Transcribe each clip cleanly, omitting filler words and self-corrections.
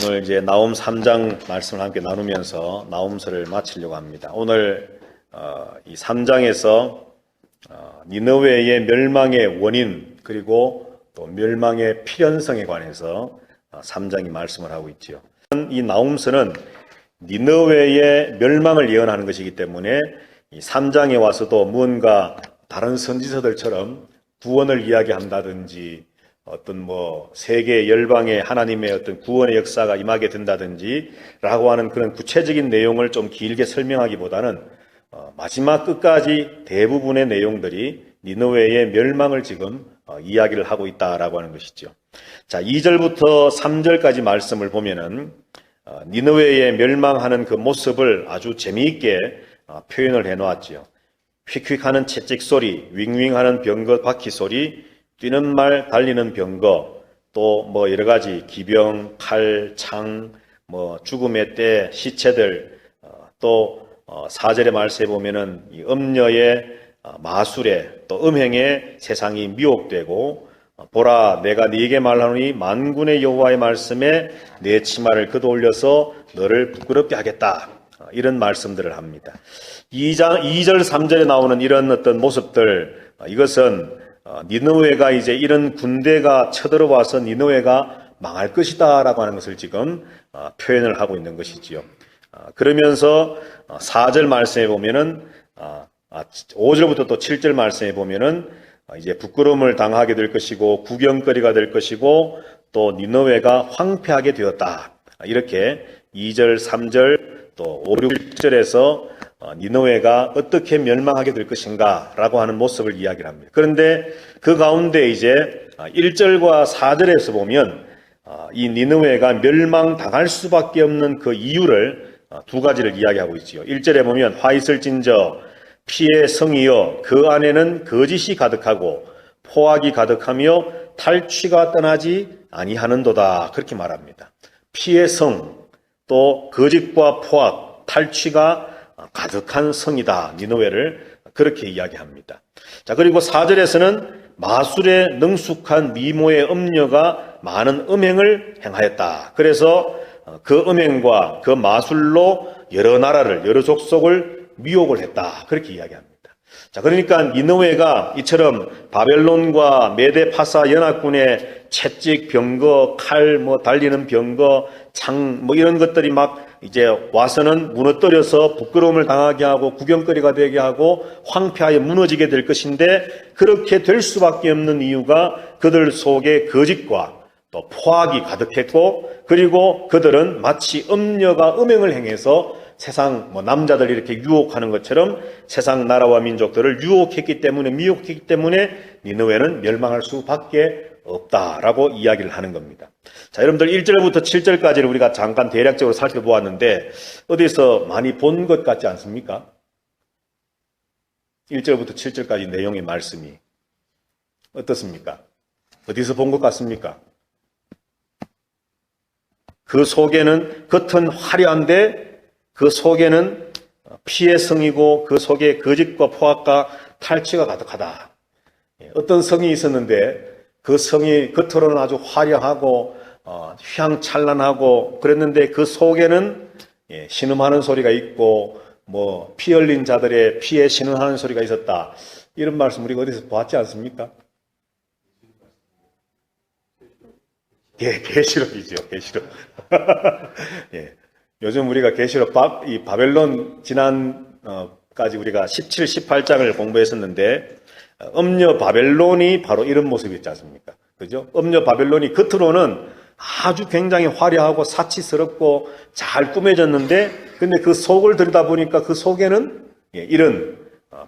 오늘 이제 나훔 3장 말씀을 함께 나누면서 나훔서를 마치려고 합니다. 오늘 이 3장에서 니느웨의 멸망의 원인 그리고 또 멸망의 필연성에 관해서 3장이 말씀을 하고 있지요. 이 나훔서는 니느웨의 멸망을 예언하는 것이기 때문에 이 3장에 와서도 무언가 다른 선지서들처럼 구원을 이야기한다든지 어떤 세계 열방의 하나님의 어떤 구원의 역사가 임하게 된다든지 라고 하는 그런 구체적인 내용을 좀 길게 설명하기보다는 마지막 끝까지 대부분의 내용들이 니느웨의 멸망을 지금 이야기를 하고 있다라고 하는 것이죠. 자, 2절부터 3절까지 말씀을 보면은 니느웨의 멸망하는 그 모습을 아주 재미있게 표현을 해 놓았지요. 휙휙하는 채찍 소리, 윙윙하는 병거 바퀴 소리, 뛰는 말, 달리는 병거, 또 여러 가지 기병, 칼, 창, 죽음의 때, 시체들, 또 4절의 말씀에 보면은 이 음녀의 마술에 또 음행에 세상이 미혹되고, 보라 내가 네게 말하노니 만군의 여호와의 말씀에 내 치마를 걷어올려서 너를 부끄럽게 하겠다. 이런 말씀들을 합니다. 2절, 3절에 나오는 이런 어떤 모습들, 이것은 니느웨가 이제 이런 군대가 쳐들어와서 니느웨가 망할 것이다 라고 하는 것을 지금 표현을 하고 있는 것이지요. 그러면서 4절 말씀에 보면은 5절부터 또 7절 말씀에 보면은 이제 부끄러움을 당하게 될 것이고 구경거리가 될 것이고 또 니느웨가 황폐하게 되었다. 이렇게 2절, 3절 또 5, 6절에서 니느웨가 어떻게 멸망하게 될 것인가 라고 하는 모습을 이야기를 합니다. 그런데 그 가운데 이제 1절과 4절에서 보면 이 니느웨가 멸망당할 수밖에 없는 그 이유를 두 가지를 이야기하고 있지요. 1절에 보면 화 있을진저 피의 성이여 그 안에는 거짓이 가득하고 포악이 가득하며 탈취가 떠나지 아니하는도다. 그렇게 말합니다. 피의 성, 또 거짓과 포악, 탈취가 가득한 성이다. 니느웨를 그렇게 이야기합니다. 자, 그리고 4절에서는 마술에 능숙한 미모의 음녀가 많은 음행을 행하였다. 그래서 그 음행과 그 마술로 여러 나라를, 여러 족속을 미혹을 했다. 그렇게 이야기합니다. 자, 그러니까 니느웨가 이처럼 바벨론과 메데 파사 연합군의 채찍, 병거, 칼, 달리는 병거, 창, 이런 것들이 막 이제 와서는 무너뜨려서 부끄러움을 당하게 하고 구경거리가 되게 하고 황폐하여 무너지게 될 것인데 그렇게 될 수밖에 없는 이유가 그들 속에 거짓과 또 포악이 가득했고 그리고 그들은 마치 음녀가 음행을 행해서 세상 남자들 이렇게 유혹하는 것처럼 세상 나라와 민족들을 유혹했기 때문에 미혹했기 때문에 니느웨는 멸망할 수밖에 없다라고 이야기를 하는 겁니다. 자, 여러분들 1절부터 7절까지를 우리가 잠깐 대략적으로 살펴보았는데 어디서 많이 본 것 같지 않습니까? 1절부터 7절까지 내용의 말씀이 어떻습니까? 어디서 본 것 같습니까? 그 속에는 겉은 화려한데 그 속에는 피의 성이고 그 속에 거짓과 포악과 탈취가 가득하다. 어떤 성이 있었는데 그 성이 겉으로는 아주 화려하고 휘황찬란하고 그랬는데 그 속에는 신음하는 소리가 있고 피 흘린 자들의 피에 신음하는 소리가 있었다. 이런 말씀 우리가 어디서 봤지 않습니까? 예, 계시록이죠. 계시록. 예. 요즘 우리가 계시록 이 바벨론 지난까지 우리가 17, 18장을 공부했었는데 음녀 바벨론이 바로 이런 모습이었지 않습니까? 그죠? 음녀 바벨론이 겉으로는 아주 굉장히 화려하고 사치스럽고 잘 꾸며졌는데 근데 그 속을 들여다보니까 그 속에는 이런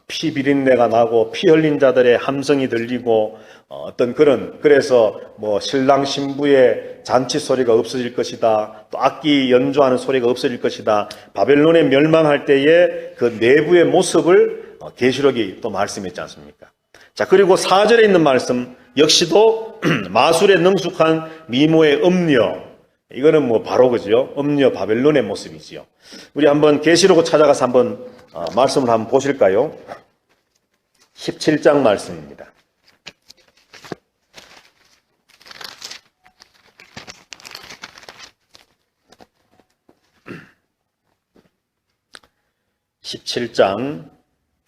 피 비린내가 나고 피 흘린 자들의 함성이 들리고 어떤 그래서 신랑 신부의 잔치 소리가 없어질 것이다. 또 악기 연주하는 소리가 없어질 것이다. 바벨론에 멸망할 때의 그 내부의 모습을 계시록이 또 말씀했지 않습니까? 자, 그리고 4절에 있는 말씀 역시도 마술에 능숙한 미모의 음녀. 이거는 바로 그죠? 음녀 바벨론의 모습이지요. 우리 한번 계시록을 찾아가서 한번 말씀을 한번 보실까요? 17장 말씀입니다. 17장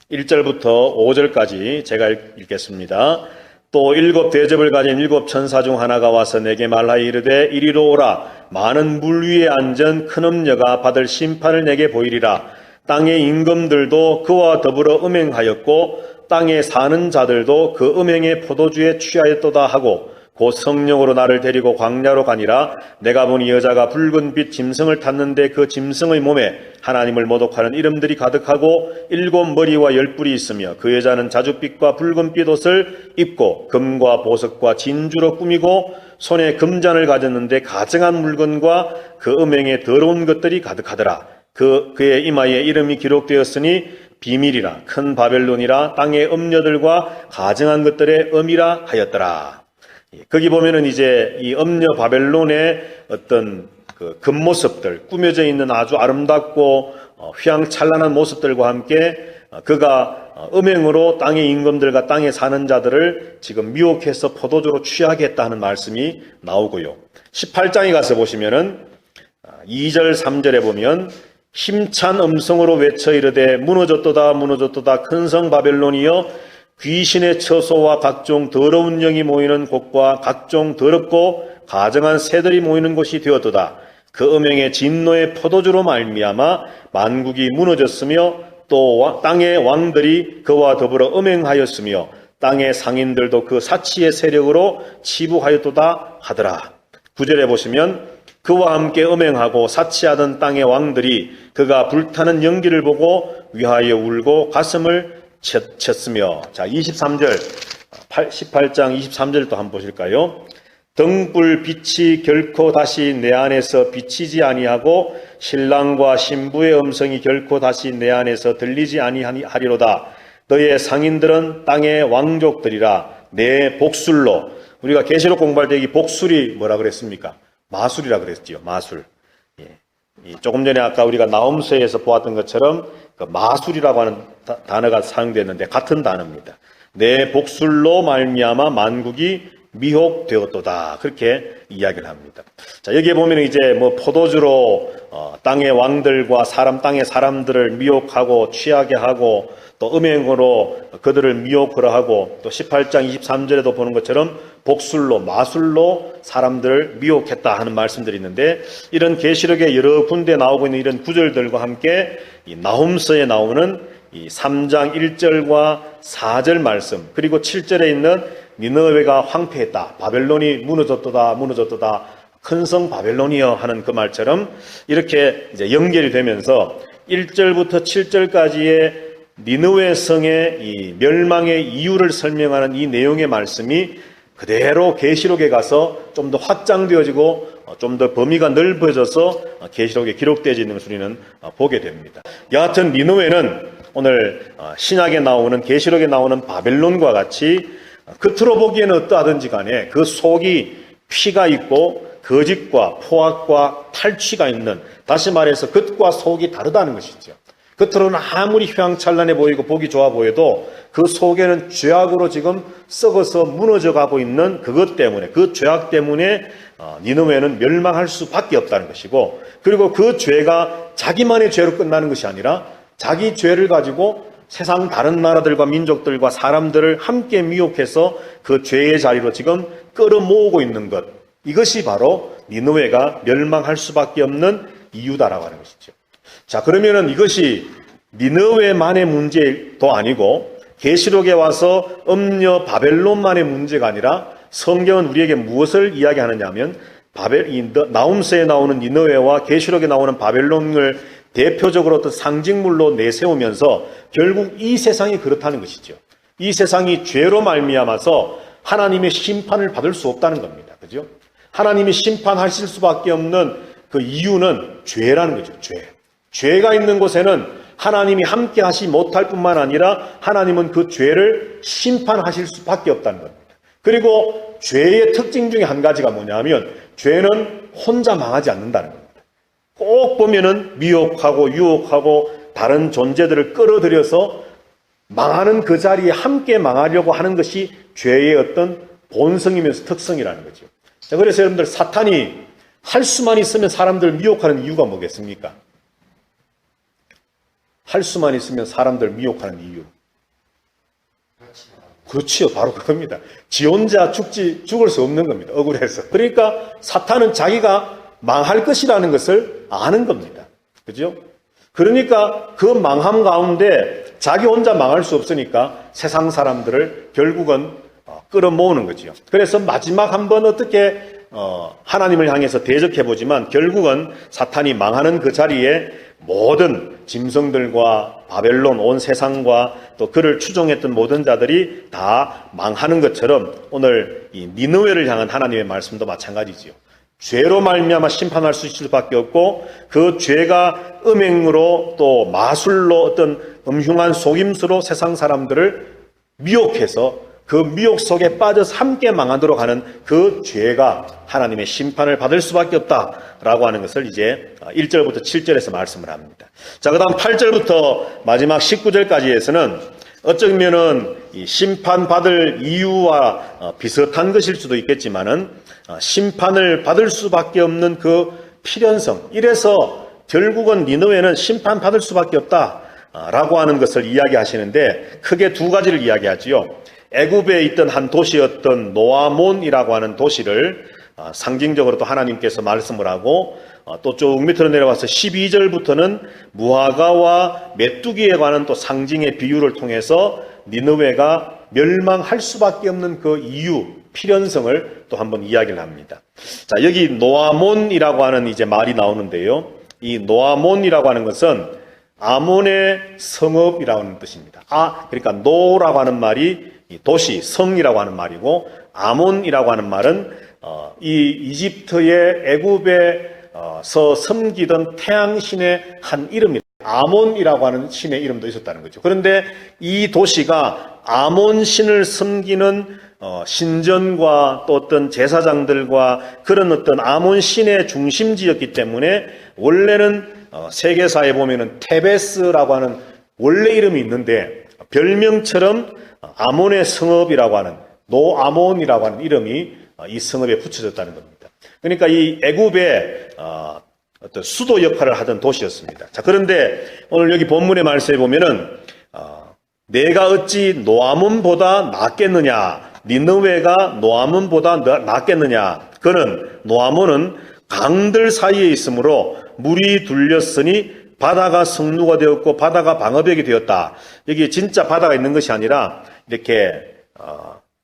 1절부터 5절까지 제가 읽겠습니다. 또 7 대접을 가진 7 천사 중 하나가 와서 내게 말하여 이르되 이리로 오라. 많은 물 위에 앉은 큰 음녀가 받을 심판을 내게 보이리라. 땅의 임금들도 그와 더불어 음행하였고 땅에 사는 자들도 그 음행의 포도주에 취하였도다 하고 곧 성령으로 나를 데리고 광야로 가니라. 내가 보니 여자가 붉은 빛 짐승을 탔는데 그 짐승의 몸에 하나님을 모독하는 이름들이 가득하고 7 머리와 10뿔이 있으며 그 여자는 자줏빛과 붉은빛 옷을 입고 금과 보석과 진주로 꾸미고 손에 금잔을 가졌는데 가증한 물건과 그 음행에 더러운 것들이 가득하더라. 그의 이마에 이름이 기록되었으니 비밀이라 큰 바벨론이라 땅의 음녀들과 가증한 것들의 음이라 하였더라. 거기 보면은 이제 이 음녀 바벨론의 어떤 그 겉모습들, 꾸며져 있는 아주 아름답고 휘황찬란한 모습들과 함께 그가 음행으로 땅의 임금들과 땅에 사는 자들을 지금 미혹해서 포도주로 취하겠다 하는 말씀이 나오고요. 18장에 가서 보시면은 2절 3절에 보면 힘찬 음성으로 외쳐 이르되 무너졌도다 무너졌도다 큰 성 바벨론이여 귀신의 처소와 각종 더러운 영이 모이는 곳과 각종 더럽고 가증한 새들이 모이는 곳이 되었도다. 그 음행의 진노의 포도주로 말미암아 만국이 무너졌으며 또 땅의 왕들이 그와 더불어 음행하였으며 땅의 상인들도 그 사치의 세력으로 치부하였도다 하더라. 9절에 보시면 그와 함께 음행하고 사치하던 땅의 왕들이 그가 불타는 연기를 보고 위하여 울고 가슴을 쳤으며. 자, 23절 18장 23절도 한번 보실까요? 등불 빛이 결코 다시 내 안에서 비치지 아니하고 신랑과 신부의 음성이 결코 다시 내 안에서 들리지 아니하리로다. 너의 상인들은 땅의 왕족들이라 내 복술로. 우리가 계시록 공부할 때 이 복술이 뭐라 그랬습니까? 마술이라 그랬지요. 마술. 조금 전에 아까 우리가 나홈서에서 보았던 것처럼 그 마술이라고 하는 단어가 사용됐는데 같은 단어입니다. 내 복술로 말미암아 만국이 미혹되었도다. 그렇게 이야기를 합니다. 자, 여기에 보면 이제 뭐 포도주로 땅의 왕들과 땅의 사람들을 미혹하고 취하게 하고 또 음행으로 그들을 미혹으로 하고 또 18장 23절에도 보는 것처럼 복술로 마술로 사람들을 미혹했다 하는 말씀들이 있는데 이런 계시록에 여러 군데 나오고 있는 이런 구절들과 함께 이 나홈서에 나오는 이 3장 1절과 4절 말씀 그리고 7절에 있는 니느웨가 황폐했다. 바벨론이 무너졌도다. 무너졌도다. 큰 성 바벨론이여 하는 그 말처럼 이렇게 이제 연결이 되면서 1절부터 7절까지의 니느웨 성의 이 멸망의 이유를 설명하는 이 내용의 말씀이 그대로 계시록에 가서 좀 더 확장되어지고 좀 더 범위가 넓어져서 계시록에 기록되어져 있는 것을 우리는 보게 됩니다. 여하튼 니느웨는 오늘 신약에 나오는 계시록에 나오는 바벨론과 같이 겉으로 보기에는 어떠하든지 간에 그 속이 피가 있고 거짓과 포악과 탈취가 있는, 다시 말해서 겉과 속이 다르다는 것이죠. 겉으로는 아무리 휘황찬란해 보이고 보기 좋아 보여도 그 속에는 죄악으로 지금 썩어서 무너져 가고 있는 그것 때문에, 그 죄악 때문에 니느웨는 멸망할 수밖에 없다는 것이고, 그리고 그 죄가 자기만의 죄로 끝나는 것이 아니라 자기 죄를 가지고 세상 다른 나라들과 민족들과 사람들을 함께 미혹해서 그 죄의 자리로 지금 끌어모으고 있는 것, 이것이 바로 니느웨가 멸망할 수밖에 없는 이유다라고 하는 것이죠. 자, 그러면은 이것이 니느웨만의 문제도 아니고 계시록에 와서 음녀 바벨론만의 문제가 아니라 성경은 우리에게 무엇을 이야기하느냐 하면 나홈서에 나오는 니느웨와 계시록에 나오는 바벨론을 대표적으로 어떤 상징물로 내세우면서 결국 이 세상이 그렇다는 것이죠. 이 세상이 죄로 말미암아서 하나님의 심판을 받을 수 없다는 겁니다. 그죠? 하나님이 심판하실 수밖에 없는 그 이유는 죄라는 거죠. 죄가 있는 곳에는 하나님이 함께 하시 못할 뿐만 아니라 하나님은 그 죄를 심판하실 수밖에 없다는 겁니다. 그리고 죄의 특징 중에 한 가지가 뭐냐면 죄는 혼자 망하지 않는다는 겁니다. 꼭 보면은 미혹하고 유혹하고 다른 존재들을 끌어들여서 망하는 그 자리에 함께 망하려고 하는 것이 죄의 어떤 본성이면서 특성이라는 거죠. 자, 그래서 여러분들 사탄이 할 수만 있으면 사람들을 미혹하는 이유가 뭐겠습니까? 할 수만 있으면 사람들 미혹하는 이유. 그렇지요. 바로 그겁니다. 지 혼자 죽을 수 없는 겁니다. 억울해서. 그러니까 사탄은 자기가 망할 것이라는 것을 아는 겁니다. 그죠? 그러니까 그 망함 가운데 자기 혼자 망할 수 없으니까 세상 사람들을 결국은 끌어모으는 거지요. 그래서 마지막 한번 어떻게 하나님을 향해서 대적해보지만 결국은 사탄이 망하는 그 자리에 모든 짐승들과 바벨론 온 세상과 또 그를 추종했던 모든 자들이 다 망하는 것처럼 오늘 이 니느웨를 향한 하나님의 말씀도 마찬가지지요. 죄로 말미암아 심판할 수 있을 수밖에 없고 그 죄가 음행으로 또 마술로 어떤 음흉한 속임수로 세상 사람들을 미혹해서 그 미혹 속에 빠져서 함께 망하도록 하는 그 죄가 하나님의 심판을 받을 수밖에 없다라고 하는 것을 이제 1절부터 7절에서 말씀을 합니다. 자, 그 다음 8절부터 마지막 19절까지에서는 어쩌면은 이 심판받을 이유와 비슷한 것일 수도 있겠지만은 심판을 받을 수밖에 없는 그 필연성, 이래서 결국은 니느웨는 심판받을 수밖에 없다라고 하는 것을 이야기하시는데 크게 두 가지를 이야기하지요. 애굽에 있던 한 도시였던 노아몬이라고 하는 도시를 상징적으로 또 하나님께서 말씀을 하고 또 쭉 밑으로 내려와서 12절부터는 무화과와 메뚜기에 관한 또 상징의 비유를 통해서 니느웨가 멸망할 수밖에 없는 그 이유, 필연성을 또 한번 이야기를 합니다. 자, 여기 노아몬이라고 하는 이제 말이 나오는데요. 이 노아몬이라고 하는 것은 아몬의 성읍이라고 하는 뜻입니다. 그러니까 노라고 하는 말이 도시, 성이라고 하는 말이고 아몬이라고 하는 말은 이 이집트의 애굽에서 섬기던 태양신의 한 이름입니다. 아몬이라고 하는 신의 이름도 있었다는 거죠. 그런데 이 도시가 아몬 신을 섬기는 신전과 또 어떤 제사장들과 그런 어떤 아몬 신의 중심지였기 때문에 원래는 세계사에 보면은 테베스라고 하는 원래 이름이 있는데 별명처럼 아몬의 성읍이라고 하는 노아몬이라고 하는 이름이 이 성읍에 붙여졌다는 겁니다. 그러니까 이 애굽의 어떤 수도 역할을 하던 도시였습니다. 자, 그런데 오늘 여기 본문의 말씀에 보면은 내가 어찌 노아몬보다 낫겠느냐, 니느웨가 노아몬보다 낫겠느냐. 그는 노아몬은 강들 사이에 있으므로 물이 둘렸으니 바다가 성루가 되었고 바다가 방어벽이 되었다. 여기 진짜 바다가 있는 것이 아니라 이렇게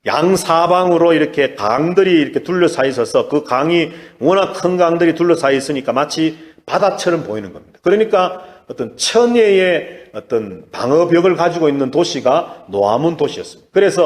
양사방으로 이렇게 강들이 이렇게 둘러싸여 있어서 그 강이 워낙 큰 강들이 둘러싸여 있으니까 마치 바다처럼 보이는 겁니다. 그러니까 어떤 천혜의 어떤 방어벽을 가지고 있는 도시가 노아몬 도시였습니다. 그래서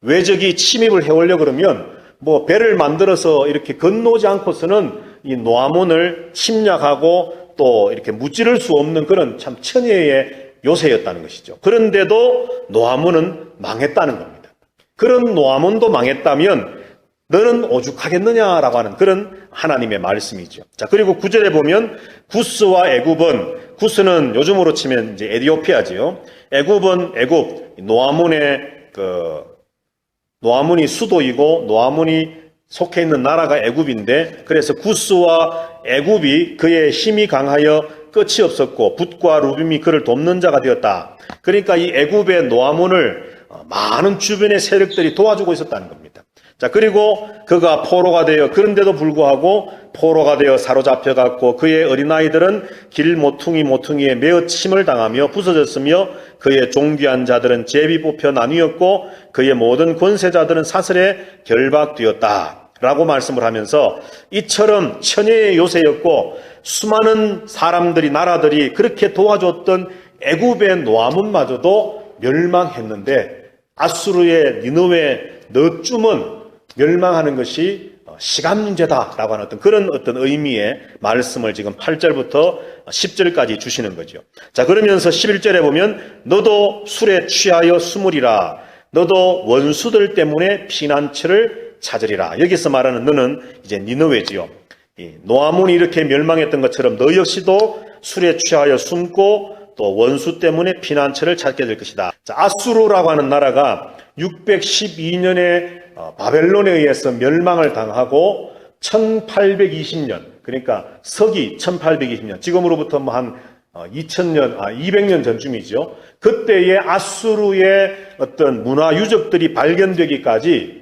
외적이 침입을 해오려고 그러면 뭐 배를 만들어서 이렇게 건너오지 않고서는 이 노아몬을 침략하고 또 이렇게 무찌를 수 없는 그런 참 천혜의 요새였다는 것이죠. 그런데도 노아몬은 망했다는 겁니다. 그런 노아몬도 망했다면 너는 오죽하겠느냐라고 하는 그런 하나님의 말씀이죠. 자, 그리고 9절에 보면 구스와 애굽은, 구스는 요즘으로 치면 이제 에티오피아지요. 애굽은 애굽, 노아몬이 수도이고 노아몬이 속해 있는 나라가 애굽인데, 그래서 구스와 애굽이 그의 힘이 강하여 끝이 없었고 붓과 루빔이 그를 돕는 자가 되었다. 그러니까 이 애굽의 노아몬을 많은 주변의 세력들이 도와주고 있었다는 겁니다. 자, 그리고 그가 포로가 되어, 그런데도 불구하고 포로가 되어 사로잡혀갔고 그의 어린아이들은 길 모퉁이에 매어 침을 당하며 부서졌으며 그의 존귀한 자들은 제비 뽑혀 나뉘었고 그의 모든 권세자들은 사슬에 결박되었다 라고 말씀을 하면서 이처럼 천혜의 요새였고 수많은 사람들이, 나라들이 그렇게 도와줬던 애굽의 노아몬마저도 멸망했는데 아수르의 니느웨 너쯤은 멸망하는 것이 시간 문제다라고 하는 그런 의미의 말씀을 지금 8절부터 10절까지 주시는 거죠. 자, 그러면서 11절에 보면 너도 술에 취하여 숨으리라. 너도 원수들 때문에 피난처를 찾으리라. 여기서 말하는 너는 이제 니느웨지요. 노아몬이 이렇게 멸망했던 것처럼 너 역시도 술에 취하여 숨고 또 원수 때문에 피난처를 찾게 될 것이다. 자, 아수르라고 하는 나라가 612년에 바벨론에 의해서 멸망을 당하고 1820년, 그러니까 서기 1820년, 지금으로부터 한 200년 전쯤이죠. 그때의 아수르의 어떤 문화 유적들이 발견되기까지,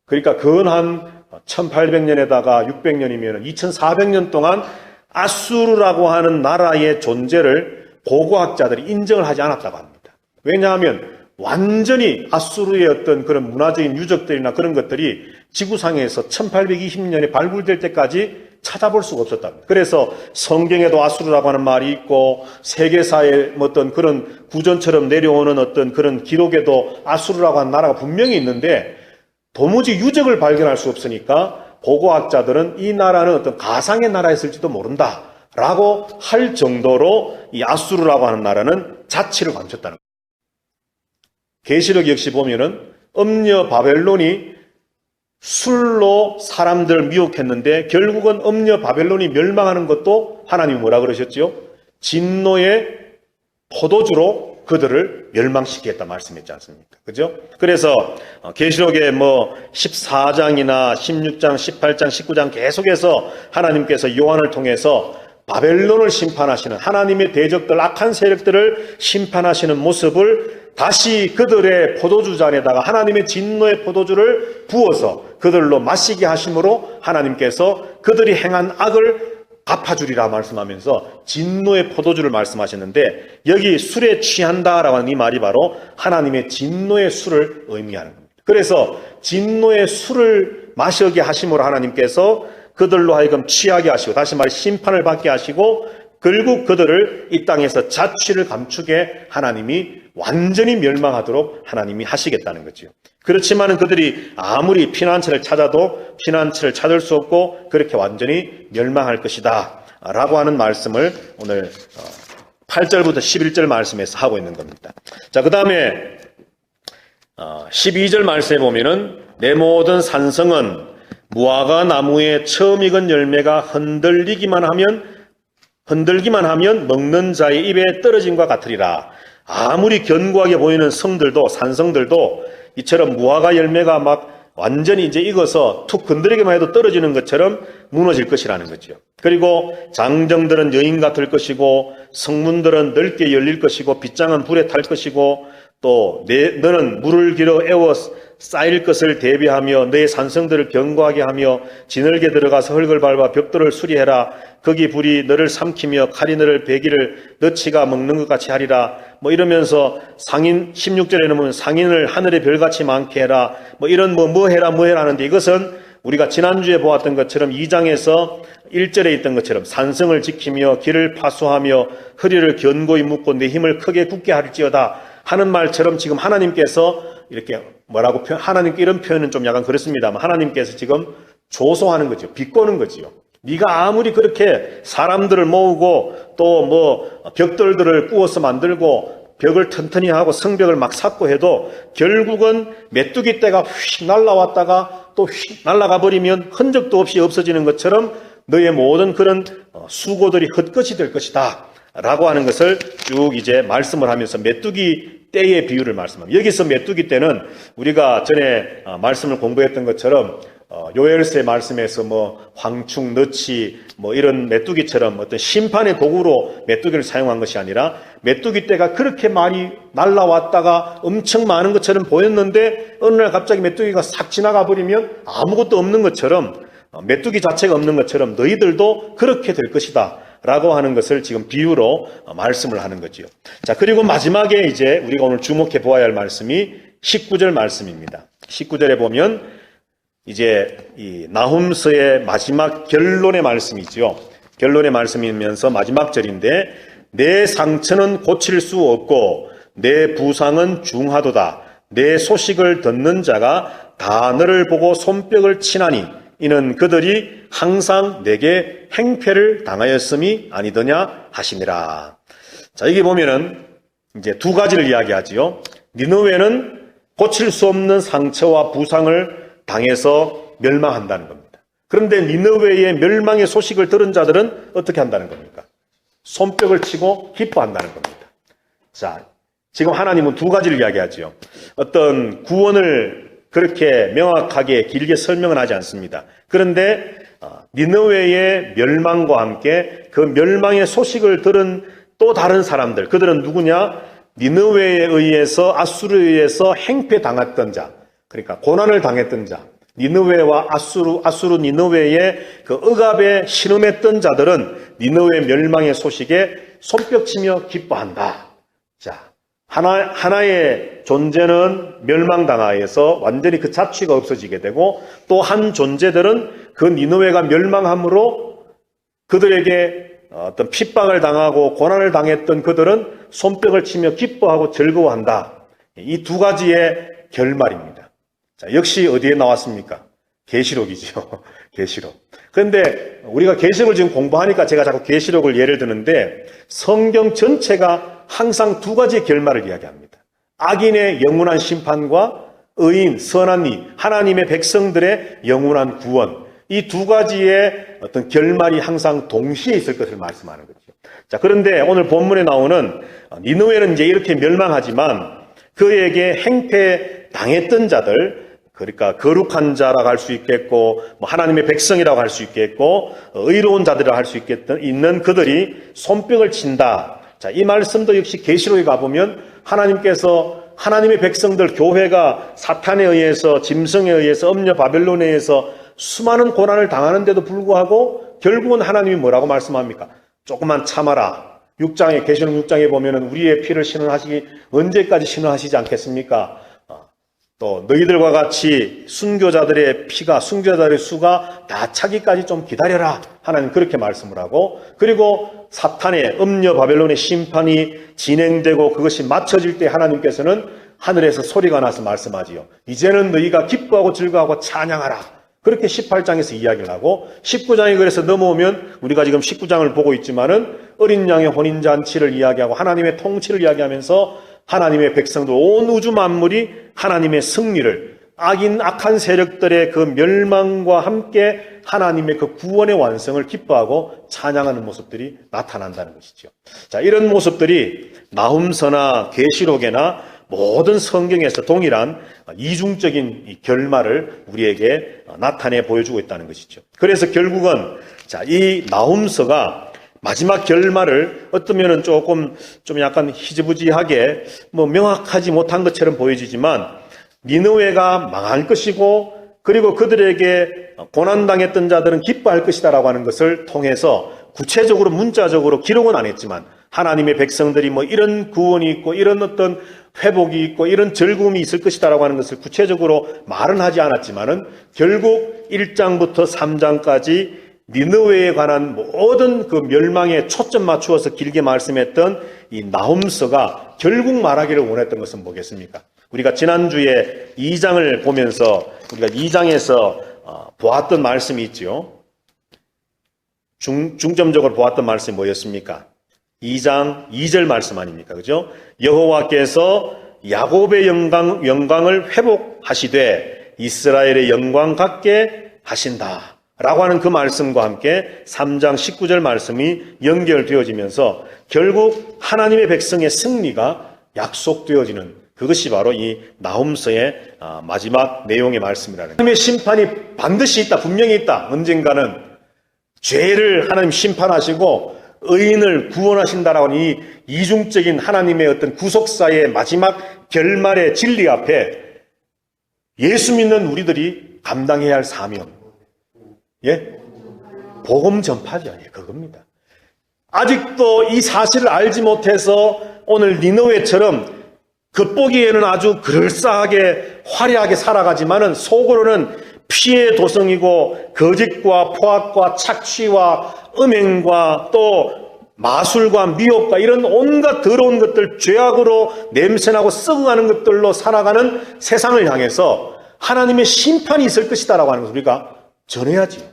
그러니까 근한 1800년에다가 600년이면 2400년 동안 아수르라고 하는 나라의 존재를 고고학자들이 인정을 하지 않았다고 합니다. 왜냐하면 완전히 아수르의 어떤 그런 문화적인 유적들이나 그런 것들이 지구상에서 1820년에 발굴될 때까지 찾아볼 수가 없었답니다. 그래서 성경에도 아수르라고 하는 말이 있고 세계사의 어떤 그런 구전처럼 내려오는 어떤 그런 기록에도 아수르라고 하는 나라가 분명히 있는데 도무지 유적을 발견할 수 없으니까 고고학자들은 이 나라는 어떤 가상의 나라였을지도 모른다라고 할 정도로 이 아수르라고 하는 나라는 자치를 감췄다는 거예요. 계시록 역시 보면은 음녀 바벨론이 술로 사람들을 미혹했는데 결국은 음녀 바벨론이 멸망하는 것도 하나님이 뭐라 그러셨죠? 진노의 포도주로 그들을 멸망시키겠다 말씀했지 않습니까? 그죠? 그래서 계시록의 14장이나 16장, 18장, 19장 계속해서 하나님께서 요한을 통해서 바벨론을 심판하시는 하나님의 대적들, 악한 세력들을 심판하시는 모습을 다시 그들의 포도주 잔에다가 하나님의 진노의 포도주를 부어서 그들로 마시게 하심으로 하나님께서 그들이 행한 악을 갚아주리라 말씀하면서 진노의 포도주를 말씀하셨는데 여기 술에 취한다라고 하는 이 말이 바로 하나님의 진노의 술을 의미하는 겁니다. 그래서 진노의 술을 마시게 하심으로 하나님께서 그들로 하여금 취하게 하시고 다시 말해 심판을 받게 하시고 결국 그들을 이 땅에서 자취를 감추게 하나님이 완전히 멸망하도록 하나님이 하시겠다는 거죠. 그렇지만은 그들이 아무리 피난처를 찾아도 피난처를 찾을 수 없고 그렇게 완전히 멸망할 것이다 라고 하는 말씀을 오늘 8절부터 11절 말씀에서 하고 있는 겁니다. 자, 그 다음에 12절 말씀에 보면은 내 모든 산성은 무화과 나무에 처음 익은 열매가 흔들기만 하면 먹는 자의 입에 떨어짐과 같으리라. 아무리 견고하게 보이는 성들도 산성들도 이처럼 무화과 열매가 막 완전히 이제 익어서 툭 건드리기만 해도 떨어지는 것처럼 무너질 것이라는 거죠. 그리고 장정들은 여인 같을 것이고 성문들은 넓게 열릴 것이고 빗장은 불에 탈 것이고 또 너는 물을 길어 애워 쌓일 것을 대비하며 너의 산성들을 견고하게 하며 지늘게 들어가서 흙을 밟아 벽돌을 수리해라. 거기 불이 너를 삼키며 칼이 너를 배기를 너치가 먹는 것 같이 하리라. 이러면서 상인 16절에 보면 상인을 하늘의 별같이 많게 해라. 이런 뭐 해라 하는데 이것은 우리가 지난주에 보았던 것처럼 2장에서 1절에 있던 것처럼 산성을 지키며 길을 파수하며 허리를 견고히 묶고 내 힘을 크게 굳게 할지어다 하는 말처럼 지금 하나님께서 이렇게 하나님께 이런 표현은 좀 약간 그렇습니다만 하나님께서 지금 조소하는 거죠. 비꼬는 거지요. 네가 아무리 그렇게 사람들을 모으고 또 벽돌들을 구워서 만들고 벽을 튼튼히 하고 성벽을 막 쌓고 해도 결국은 메뚜기 떼가 휙 날아왔다가 또 휙 날아가 버리면 흔적도 없이 없어지는 것처럼 너의 모든 그런 수고들이 헛것이 될 것이다 라고 하는 것을 쭉 이제 말씀을 하면서 메뚜기 떼의 비유를 말씀합니다. 여기서 메뚜기 떼는 우리가 전에 말씀을 공부했던 것처럼 요엘서의 말씀에서 황충, 너치 이런 메뚜기처럼 어떤 심판의 도구로 메뚜기를 사용한 것이 아니라 메뚜기 떼가 그렇게 많이 날라왔다가 엄청 많은 것처럼 보였는데 어느 날 갑자기 메뚜기가 싹 지나가 버리면 아무것도 없는 것처럼 메뚜기 자체가 없는 것처럼 너희들도 그렇게 될 것이다 라고 하는 것을 지금 비유로 말씀을 하는 거지요. 자, 그리고 마지막에 이제 우리가 오늘 주목해 보아야 할 말씀이 19절 말씀입니다. 19절에 보면 이제 이 나훔서의 마지막 결론의 말씀이지요. 결론의 말씀이면서 마지막 절인데 내 상처는 고칠 수 없고 내 부상은 중하도다. 내 소식을 듣는 자가 다 너를 보고 손뼉을 치나니 이는 그들이 항상 내게 행패를 당하였음이 아니더냐 하시니라. 자, 여기 보면은 이제 두 가지를 이야기하지요. 니느웨는 고칠 수 없는 상처와 부상을 당해서 멸망한다는 겁니다. 그런데 니느웨의 멸망의 소식을 들은 자들은 어떻게 한다는 겁니까? 손뼉을 치고 기뻐한다는 겁니다. 자, 지금 하나님은 두 가지를 이야기하지요. 어떤 구원을 그렇게 명확하게 길게 설명은 하지 않습니다. 그런데 니느웨의 멸망과 함께 그 멸망의 소식을 들은 또 다른 사람들, 그들은 누구냐? 니느웨에 의해서, 아수르에 의해서 행패당했던 자, 그러니까 고난을 당했던 자, 니느웨와 아수르 니느웨의 그 억압에 신음했던 자들은 니느웨 멸망의 소식에 손뼉치며 기뻐한다. 자, 하나의 존재는 멸망당하여서 완전히 그 자취가 없어지게 되고, 또 한 존재들은 그 니느웨가 멸망함으로 그들에게 어떤 핍박을 당하고 고난을 당했던 그들은 손뼉을 치며 기뻐하고 즐거워한다. 이 두 가지의 결말입니다. 자, 역시 어디에 나왔습니까? 계시록이죠. 계시록. 그런데 우리가 계시록을 지금 공부하니까 제가 자꾸 계시록을 예를 드는데, 성경 전체가 항상 두 가지의 결말을 이야기합니다. 악인의 영원한 심판과 의인, 선한 이, 하나님의 백성들의 영원한 구원. 이 두 가지의 어떤 결말이 항상 동시에 있을 것을 말씀하는 거죠. 자, 그런데 오늘 본문에 나오는 니느웨는 이제 이렇게 멸망하지만 그에게 행패 당했던 자들, 그러니까 거룩한 자라고 할 수 있겠고, 하나님의 백성이라고 할 수 있겠고, 의로운 자들이라고 할 수 있는 그들이 손뼉을 친다. 자, 이 말씀도 역시 계시록에 가보면 하나님께서 하나님의 백성들, 교회가 사탄에 의해서, 짐승에 의해서, 음녀 바벨론에 의해서 수많은 고난을 당하는데도 불구하고 결국은 하나님이 뭐라고 말씀합니까? 조금만 참아라. 계시록 6장에 보면은 우리의 피를 신원하시기 언제까지 신원하시지 않겠습니까? 또 너희들과 같이 순교자들의 수가 다 차기까지 좀 기다려라. 하나님 그렇게 말씀을 하고, 그리고 사탄의 음녀 바벨론의 심판이 진행되고 그것이 마쳐질 때 하나님께서는 하늘에서 소리가 나서 말씀하지요. 이제는 너희가 기뻐하고 즐거워하고 찬양하라. 그렇게 18장에서 이야기를 하고, 19장에 그래서 넘어오면 우리가 지금 19장을 보고 있지만은 어린 양의 혼인잔치를 이야기하고 하나님의 통치를 이야기하면서 하나님의 백성들, 온 우주 만물이 하나님의 승리를, 악한 세력들의 그 멸망과 함께 하나님의 그 구원의 완성을 기뻐하고 찬양하는 모습들이 나타난다는 것이죠. 자, 이런 모습들이 나훔서나 계시록에나 모든 성경에서 동일한 이중적인 이 결말을 우리에게 나타내 보여주고 있다는 것이죠. 그래서 결국은 이 나훔서가 마지막 결말을 어떠면은 좀 약간 희지부지하게 명확하지 못한 것처럼 보여지지만, 니느웨가 망할 것이고, 그리고 그들에게 고난당했던 자들은 기뻐할 것이다라고 하는 것을 통해서 구체적으로 문자적으로 기록은 안 했지만, 하나님의 백성들이 이런 구원이 있고 이런 어떤 회복이 있고 이런 즐거움이 있을 것이다라고 하는 것을 구체적으로 말은 하지 않았지만은, 결국 1장부터 3장까지 니느웨에 관한 모든 그 멸망에 초점 맞추어서 길게 말씀했던 이 나훔서가 결국 말하기를 원했던 것은 뭐겠습니까? 우리가 지난주에 2장을 보면서 우리가 2장에서 보았던 말씀이 있죠. 중점적으로 보았던 말씀이 뭐였습니까? 2장 2절 말씀 아닙니까? 그죠? 여호와께서 야곱의 영광을 회복하시되 이스라엘의 영광 같게 하신다 라고 하는 그 말씀과 함께 3장 19절 말씀이 연결되어지면서 결국 하나님의 백성의 승리가 약속되어지는, 그것이 바로 이 나훔서의 마지막 내용의 말씀이라는 거예요. 하나님의 심판이 반드시 있다, 분명히 있다. 언젠가는 죄를 하나님 심판하시고 의인을 구원하신다라고 하는 이 이중적인 하나님의 어떤 구속사의 마지막 결말의 진리 앞에 예수 믿는 우리들이 감당해야 할 사명, 복음 전파죠. 그겁니다. 아직도 이 사실을 알지 못해서 오늘 니느웨처럼 겉보기에는 아주 그럴싸하게 화려하게 살아가지만은 속으로는 피의 도성이고 거짓과 포악과 착취와 음행과 또 마술과 미혹과 이런 온갖 더러운 것들, 죄악으로 냄새나고 썩어가는 것들로 살아가는 세상을 향해서 하나님의 심판이 있을 것이다라고 하는 것을 우리가 전해야지.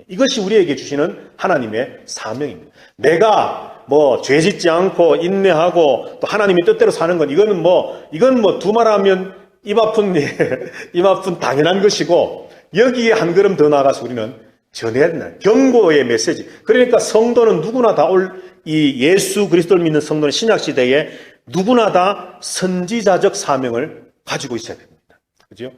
이것이 우리에게 주시는 하나님의 사명입니다. 내가 죄짓지 않고 인내하고 또 하나님의 뜻대로 사는 건 이건 두말하면 입 아픈 당연한 것이고, 여기에 한 걸음 더 나아가서 우리는 전해야 된다. 경고의 메시지. 그러니까 성도는 누구나 다 이 예수 그리스도를 믿는 성도는 신약 시대에 누구나 다 선지자적 사명을 가지고 있어야 됩니다. 그죠?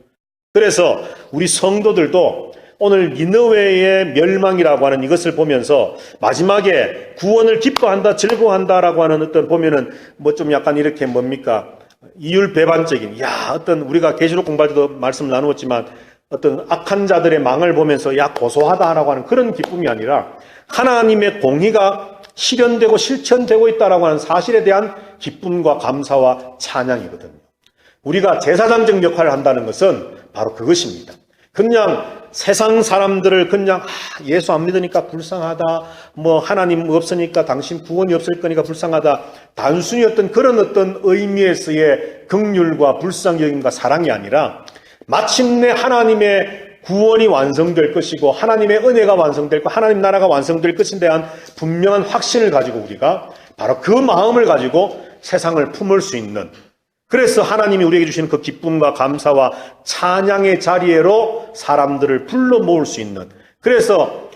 그래서 우리 성도들도 오늘 니느웨의 멸망이라고 하는 이것을 보면서 마지막에 구원을 기뻐한다, 즐거워한다라고 하는 어떤 보면은 뭐 좀 약간 이렇게 뭡니까? 이율배반적인, 어떤 우리가 계시록 공부할 때도 말씀을 나누었지만 어떤 악한 자들의 망을 보면서 고소하다라고 하는 그런 기쁨이 아니라 하나님의 공의가 실현되고 실천되고 있다라고 하는 사실에 대한 기쁨과 감사와 찬양이거든요. 우리가 제사장적 역할을 한다는 것은 바로 그것입니다. 그냥 세상 사람들을 그냥 예수 안 믿으니까 불쌍하다, 뭐 하나님 없으니까 당신 구원이 없을 거니까 불쌍하다, 단순히 그런 어떤 의미에서의 긍휼과 불쌍여김과 사랑이 아니라 마침내 하나님의 구원이 완성될 것이고 하나님의 은혜가 완성될 것, 하나님 나라가 완성될 것에 대한 분명한 확신을 가지고 우리가 바로 그 마음을 가지고 세상을 품을 수 있는, 그래서 하나님이 우리에게 주시는 그 기쁨과 감사와 찬양의 자리로 사람들을 불러 모을 수 있는, 그래서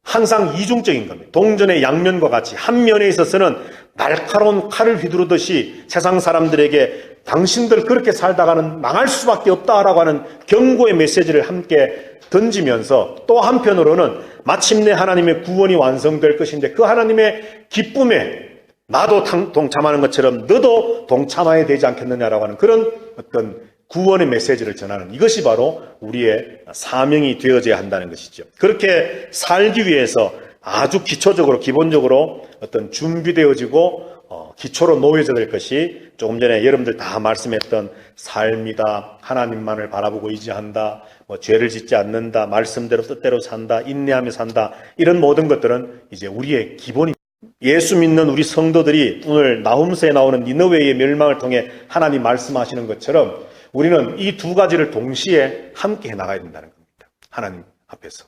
항상 이중적인 겁니다. 동전의 양면과 같이 한 면에 있어서는 날카로운 칼을 휘두르듯이 세상 사람들에게 당신들 그렇게 살다가는 망할 수밖에 없다라고 하는 경고의 메시지를 함께 던지면서, 또 한편으로는 마침내 하나님의 구원이 완성될 것인데 그 하나님의 기쁨에 나도 동참하는 것처럼 너도 동참해야 되지 않겠느냐라고 하는 그런 어떤 구원의 메시지를 전하는, 이것이 바로 우리의 사명이 되어져야 한다는 것이죠. 그렇게 살기 위해서 아주 기초적으로 기본적으로 어떤 준비되어지고 기초로 놓여져야 될 것이 조금 전에 여러분들 다 말씀했던 삶이다, 하나님만을 바라보고 의지한다, 죄를 짓지 않는다, 말씀대로 뜻대로 산다, 인내하며 산다, 이런 모든 것들은 이제 우리의 기본입니다. 예수 믿는 우리 성도들이 오늘 나훔서에 나오는 니느웨의 멸망을 통해 하나님 말씀하시는 것처럼 우리는 이 두 가지를 동시에 함께 해나가야 된다는 겁니다. 하나님 앞에서.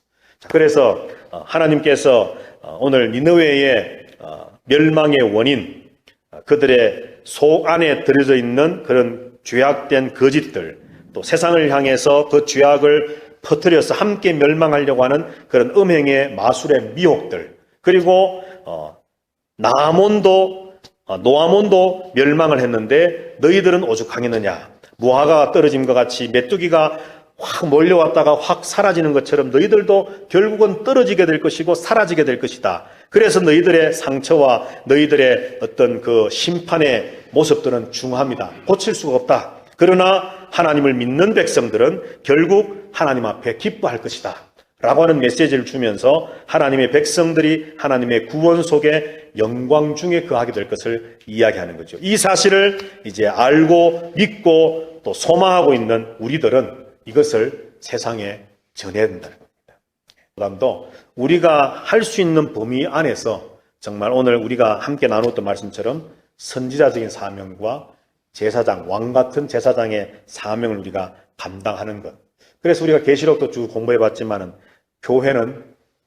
그래서 하나님께서 오늘 니느웨의 멸망의 원인, 그들의 속 안에 들어져 있는 그런 죄악된 거짓들, 또 세상을 향해서 그 죄악을 퍼뜨려서 함께 멸망하려고 하는 그런 음행의 마술의 미혹들, 그리고 노아몬도 멸망을 했는데 너희들은 오죽하겠느냐, 무화과가 떨어짐과 같이 메뚜기가 확 몰려왔다가 확 사라지는 것처럼 너희들도 결국은 떨어지게 될 것이고 사라지게 될 것이다. 그래서 너희들의 상처와 너희들의 어떤 그 심판의 모습들은 중합니다. 고칠 수가 없다. 그러나 하나님을 믿는 백성들은 결국 하나님 앞에 기뻐할 것이다 라고 하는 메시지를 주면서 하나님의 백성들이 하나님의 구원 속에 영광 중에 거하게 될 것을 이야기하는 거죠. 이 사실을 이제 알고 믿고 또 소망하고 있는 우리들은 이것을 세상에 전해야 된다는 겁니다. 그다음도 우리가 할 수 있는 범위 안에서 정말 오늘 우리가 함께 나눴던 말씀처럼 선지자적인 사명과 제사장, 왕 같은 제사장의 사명을 우리가 감당하는 것. 그래서 우리가 계시록도 쭉 공부해 봤지만은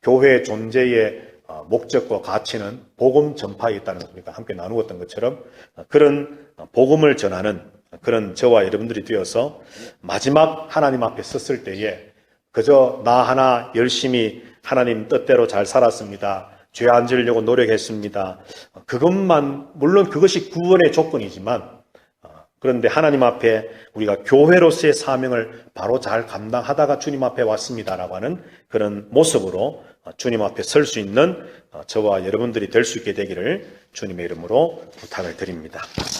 교회의 존재의 목적과 가치는 복음 전파에 있다는 것을 우리가 함께 나누었던 것처럼 그런 복음을 전하는 그런 저와 여러분들이 되어서 마지막 하나님 앞에 섰을 때에 그저 나 하나 열심히 하나님 뜻대로 잘 살았습니다, 죄 안 지으려고 노력했습니다, 그것만, 물론 그것이 구원의 조건이지만, 그런데 하나님 앞에 우리가 교회로서의 사명을 바로 잘 감당하다가 주님 앞에 왔습니다라고 하는 그런 모습으로 주님 앞에 설 수 있는 저와 여러분들이 될 수 있게 되기를 주님의 이름으로 부탁을 드립니다.